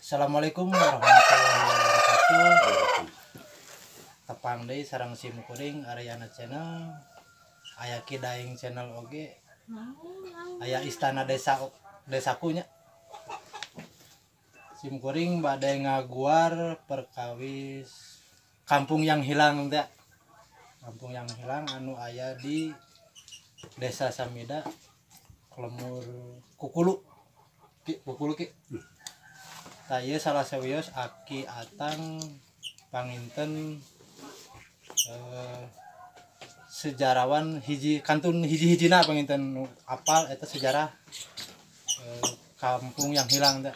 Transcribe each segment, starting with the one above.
Assalamualaikum warahmatullahi wabarakatuh. Tepang deui sareng sim kuring Aryana Channel. Aya Kidaing Channel oge. Aya Istana Desaku nya. Sim kuring bade ngaguar perkawis kampung yang hilang teh. Kampung yang hilang anu aya di Desa Samida, Lemur Kukulu. Kukulu ki. Saya salah sawios Aki Atang panginten sejarawan hiji kantun hiji-hijina panginten apal eta sejarah kampung yang hilang teh.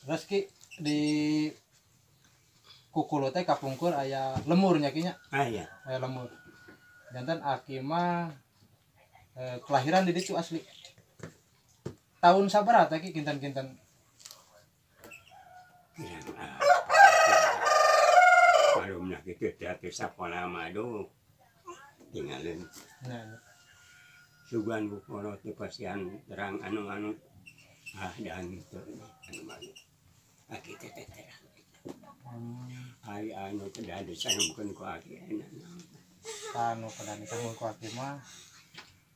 Terus ki di Kukulu teh kapungkur aya lemur nya kinya. Iya. Aya lemur. Janten Aki mah kelahiran di ditu asli. Tahun sabaraha teh ki kinten-kinten? Malumna kitu teh sapola madu tinggalin. Nah, Sugan bukoro teh pasian terang anu dan itu anu malu. Aki teh terang. Ai anu kada sanumkeun ku aki enak. anu kadang tanggung ku Aki mah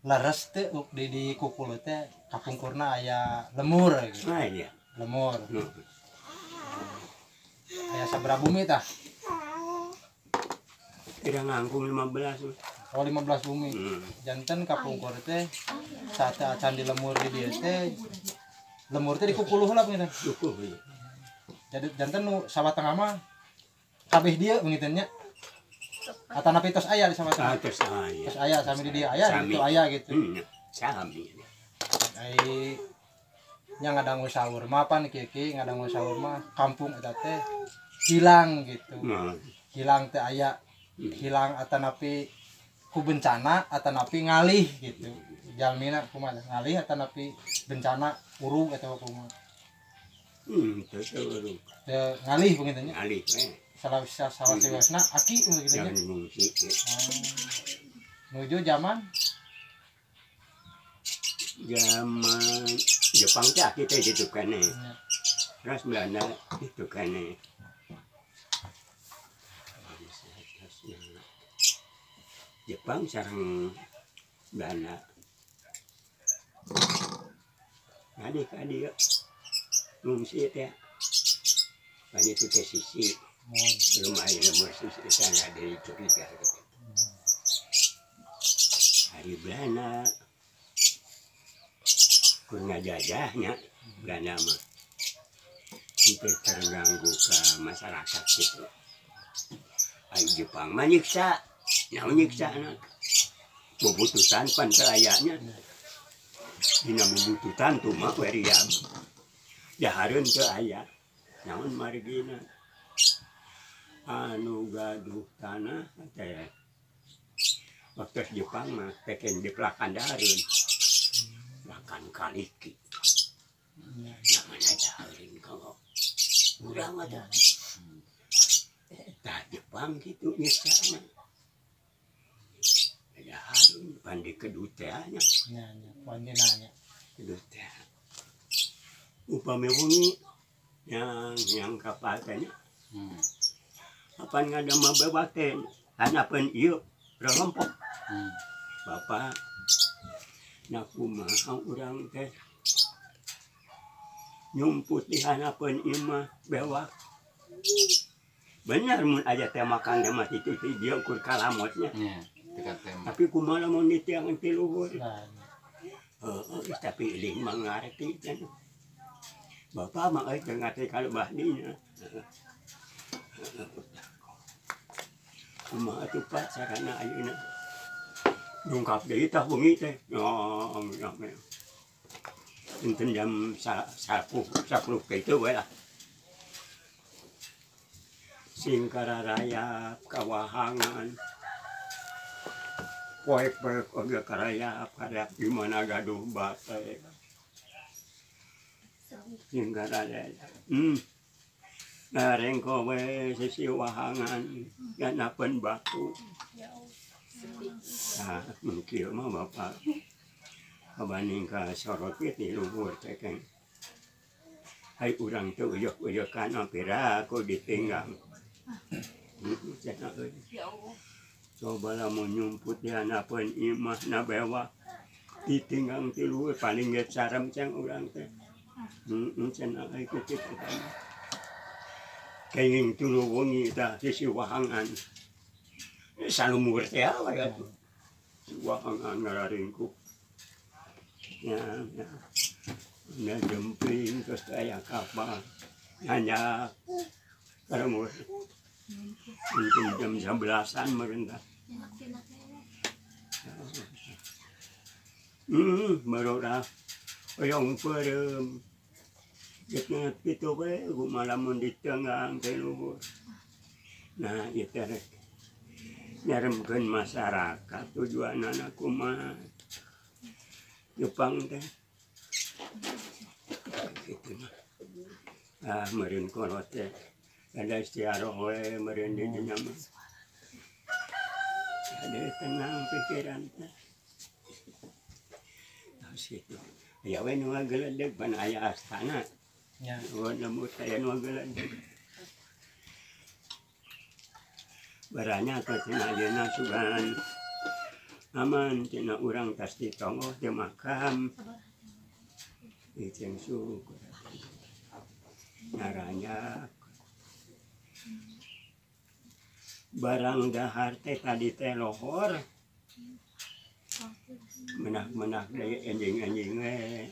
leres teh di Kukulu teh kapungkurna aya lemur gitu. Iya. Lemur. Aya sabaraha bumi tah? Tidak ngangkung 15. Oh 15 bumi. Janten kapungkur teh saat acan di lemur di dieu teh lemur teh di Kukulu heula begitu. Cukup ieu. Jadi janten nu sawah tengah mah kabeh dieu begitu nya. Atanapi tos aya di sawah tengah. Terus aya. Tos aya sami di dieu aya di ditu aya gitu. Sami. Ai nya ngadangu saur mah pan kieu ngadangu saur mah kampung eta teh hilang gitu. Hilang teh aya hilang atanapi ku bencana atanapi ngalih gitu. Jalmina kumaha ngalih atanapi bencana urug eta kumaha. Itu urug. Teu ngalih begitu nya. Ngalih we. Salah siwasna Aki begitu nya. Jangan ngungsi. Nuju zaman Jepang teh aki teh itu kene. Terus Belanda itu kene. Jepang sareng Belanda. Adik-adik ngungsi teh. Banyak itu teh sisi. Belum ada lemur sisi sana dari curiga. Hari Belanda. Kurang jajahnya Belanda mah. Itu terganggu ke masyarakat gitu. Ayo Jepang mah nyiksa. Nah nyiksa anak. Bubututan pan ayahnya. Dina bubututan tuh mah weriam. Jahareun teu aya. Naon margina. Anu gaduh tanah teh. Waktu Jepang mah peken dipelakan dahareun. Lakan kaliki. Namanya jahareun kalau urang ada. Tah Jepang gitu nyiksa. Jahareun pandi keduteanya. nya pandinanya. Kedute. Upami bunyi yang kapal tanya. Apan ngadama bebaten. Hanapan ieu rolompok. Bapak nakumaha urang teh nyumput di hanapan imah bewak. Benar mun aja teh makan mah itu dia ukur kalamotnya. Tapi kumaha mun ditiangan ti luhur. Tapi iling mangarti kan. Bapak mah euy teu ngati kalebah dinya. Kumaha atuh Pak sarana ayeuna. Dungkap deui tah bengi teh. Enten jam 10 kitu we lah. Singkararayap kawahangan. Poek-poek oge karayap karayap di mana gaduh bate. Singkararayap. Nareng kowe sisi wahangan ganapan batu. Nah, mungkin mah Bapak kabanding ka sorot ti luhur teh kan. Hai urang teh uyuk-uyukan pira aku ditinggal. Cenah euy. Coba lamun nyumput di hanapeun imah na bewa ditinggang ti luhur paling ge carem ceng urang teh. Cenah euy kitu teh. Kenging tuluh wengi tah sisiwahangan. Salumur teh we atuh. Siwahangan ngararingkuk. Ya. Nya jempling terus aya kapal. Nyanyak. Karamur. Mungkin jam 11-an meureun tah. Marora oyong peureum. Geus kitu we kumalamun ditenggang teh luhur. Nah, ieu teh rek nyaremkeun masyarakat tujuanana kumaha. Jepang teh. Kitu mah. Meureun kolot teh. Ada istiaroh we meureun di dinya mah. Ada tenang pikiran teh. Situ. Ya we nu ngageledeg pan aya astana. Ya. Oh, namun saya nu ngageledeg. Baranya teh cenah ayeuna sugan aman cenah urang tas ditongoh teu makam. Iceng syukur. Ngaranyak. Barang dahar teh tadi teh lohor. Menak-menak deui enjing-enjing we.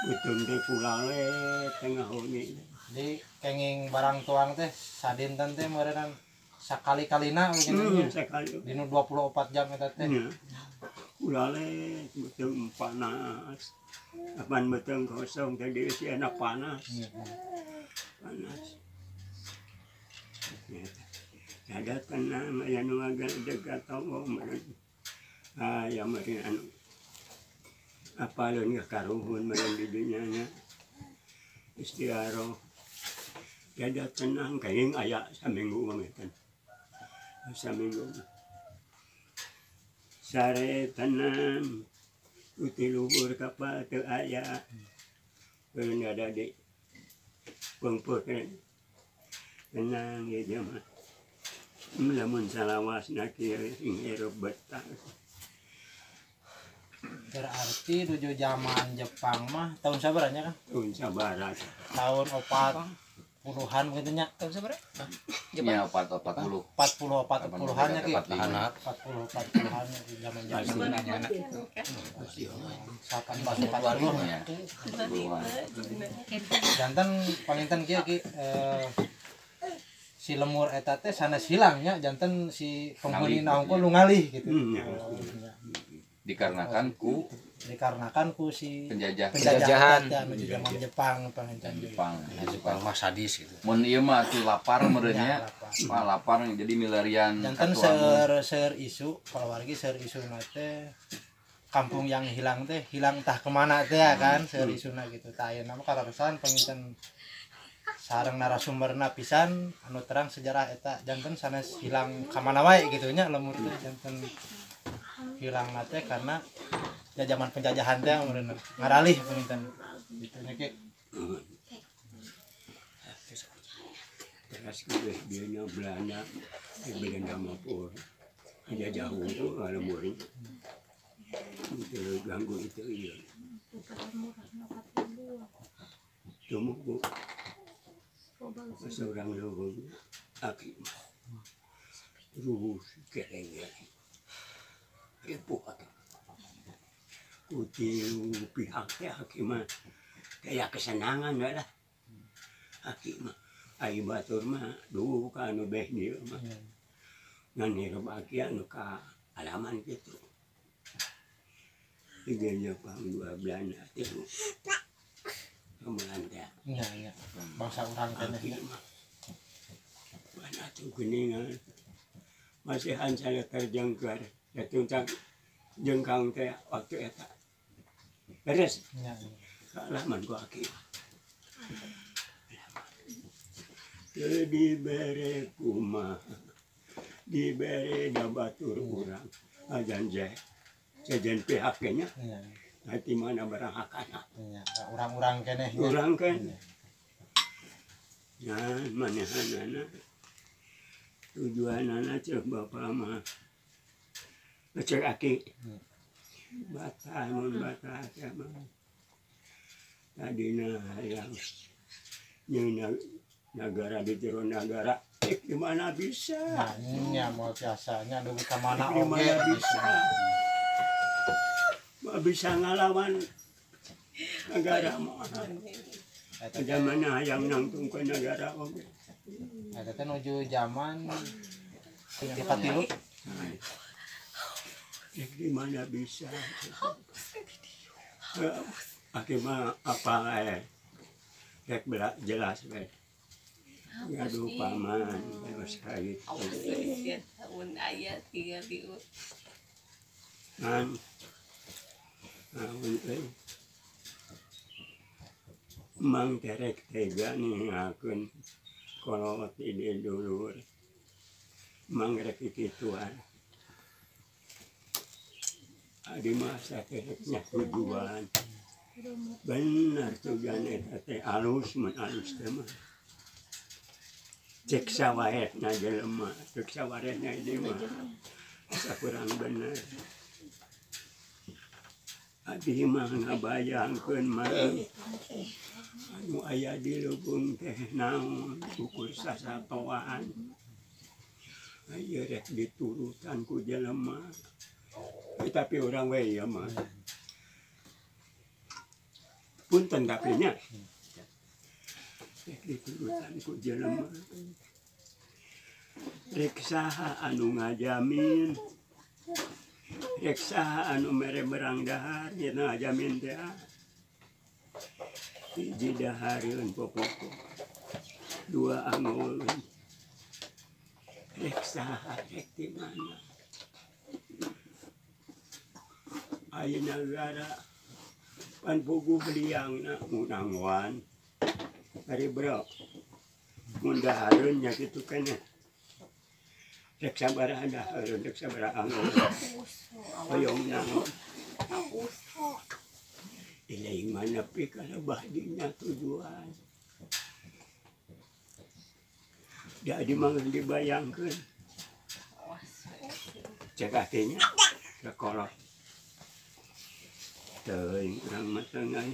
Utung teh pulale tengah huni. Jadi kenging barang tuang teh sadinten teh meureun sakali-kalina begitu nya. Sekali. Dinu 24 jam eta teh. Pulale betung panas. Apan betung kosong teh deui siana panas. Panas. Ada tenang aya nu ngageledeg atoh meureun. Ya meureun anu apaleun karuhun meureun di dinya nya. Istiaroh. Ada tenang kenging aya saminggu mangeutan. Saminggu. Sare tenang. Uti luhur kapal teu aya. Meureun ada di pengpeuh tenang ya jemaah. Lamun salawasna kieu hirup betah. Berarti nuju zaman Jepang mah tahun sabaranya kan? Tahun sabarat. Tahun 40-an begitu nya. Tahun sabaraha? Ya 40. 40-an nya ki. 40-an nya di zaman Jepang. Anak. 40 Ya. janten panginten kieu ki si lemur eta teh sanes hilangnya janten si penghuni naungkul ngalih gitu. Dikarenakan ku Dikarenakan ku si Penjajahan. menuju zaman Jepang panginten Jepang. Jepang mah sadis gitu. Mun ieu mah atuh lapar meureun nya. Wah lapar jadi milarian janten seur isu kalau wargi seur isu teh kampung yang hilang teh hilang tah kemana teh ya kan seur isuna gitu tah ayeuna mah kararesan panginten sareng narasumberna pisan anu terang sejarah eta janten sanes hilang ka mana wae gitu nya lemur teh janten hilang teh karena ya zaman penjajahan teh meureun ngaralih panginten gitu nya ki. Terus kueh dianya Belanda. Belanda mapur. Ada jauh tuh lemuri. Itu ganggu itu iya. Cuma bu. Seorang luhur aki ruhus kerengnya kepuat kutil pihak teh aki mah kayak kesenangan lah aki mah ai batur mah duh ka anu beh dieu mah ngan hirup aki anu ka alaman kitu igenya pang 12 teh kemudian teh Iya. Bangsa urang teh nya. Mana tuh geningan masih hansal terjengkar ya tuntang jengkang teh waktu eta beres Iya. kalaman ku aki dibere kumaha dibere da batur urang ajan je sejen pihak nya Iya. hati mana barang akana Nya urang-urang keneh. orang kan nah manehanana tujuanana cek bapak mah cek aki bata mun bata mah tadina yang nyeuna negara di jero negara di mana bisa Nah, nya mau biasanya dugi ka mana di oge mana bisa mau bisa ngalawan negara mah zaman hayang nangtung ke negara oge eta teh nuju zaman yang katilu. di mana bisa akhirnya apa rek jelas we gaduh paman terus kayak gitu tahun ayat tinggal di kan nah mang terek tega nih akun kalau tidak dulur mang rek kituan di masa tereknya tujuan benar tujuan eta teh alus mun alus teh mah cek sawaretna jelema cek sawaretna ieu mah sakurang bener abdi mah ngabayangkeun mah anu aya di lubung teh naon ukur sasatoan aya rek diturutan ku jelema tapi orang we ya mah punten tapi nya diturutan ku jelema rek saha anu ngajamin rek saha anu mere berang dahar nya ngajamin teh hiji dahareun popopo dua angulun rek saha rek di mana ayeuna negara pan puguh liangna munangwan ari bro mun dahareun nya kitu keneh rek sabaraha dahareun rek sabaraha angulun hoyong naon ilaing mana pi kalebah dinya tujuan jadi mangga dibayangkeun cek atinya sekolah teuing urang mah tengah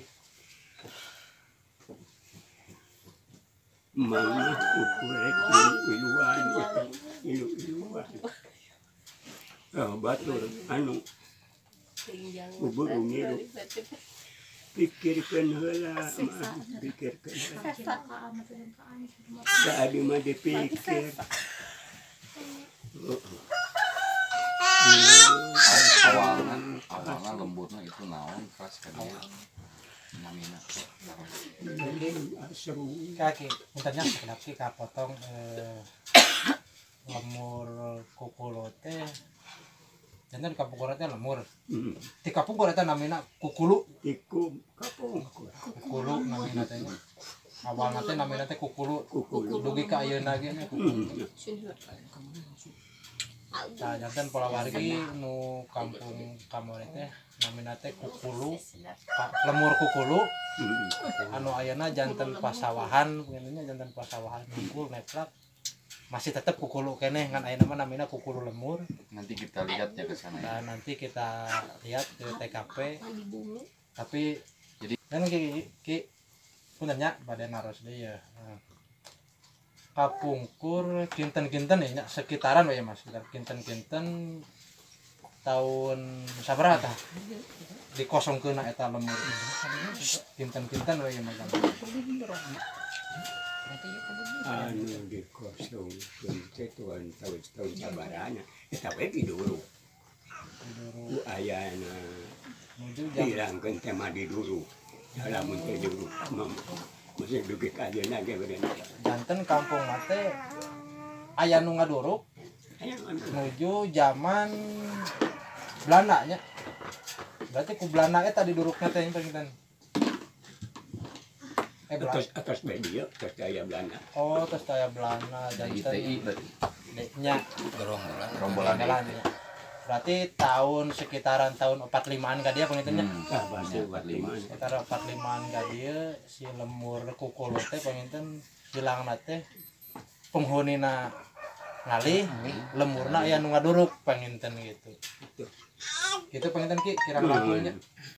mangga ukurek ilu-iluan ilu-iluan batur anu ubur ngilu pikirkeun heula mah pikirkeun heula da adi mah dipikir awalnya lembutnya itu naon keras kan ya namina seru Kaki untanya sekedap ki kapotong lemur kukulu teh jantan kapukul teh lemur ti kapukul teh namina kukulu iku kapung kukulu namina teh awalna teh namina teh kukulu dugi ka ayeuna ge kukulu. Nah, jantan pola wargi nu kampung kamari teh namina teh kukulu lemur kukulu anu ayeuna jantan pasawahan pengennya jantan pasawahan kukul neplak masih tetap kukulu keneh kan ayeuna mah namina kukulu lemur. nanti kita lihat ya ke sana ya. Nah, nanti kita lihat ke TKP tapi Jadi- kan ki puntennya pada naros deui ya. Kapungkur kinten-kinten ya sekitaran we ya Mas, sekitar kinten-kinten tahun sabaraha tah dikosongkeun eta lemur. Kinten-kinten we ya Mas. anu dikosongkeun teh tahun sabarana eta we di dulu ku ayana Menuju jam hilangkeun teh mah di dulu lamun teh dulu masih dugi ka ajeuna ge beureuh janten kampung teh aya nu ngaduruk menuju zaman Belanda nya. Berarti ku Belanda eta didurukna teh pinten. atas media atas daya Belanda Oh, terus daya Belanda dari janten ITI berarti nya Gerombolan. rombolan Belanda. berarti tahun sekitaran tahun 45-an ka dia panginten nya. Pasti 45. Sekitar 45-an ka dia si lemur kukul teh panginten hilang teh penghunina ngalih lemurna aya nu ngaduruk panginten gitu. Itu panginten ki kirang lagunya.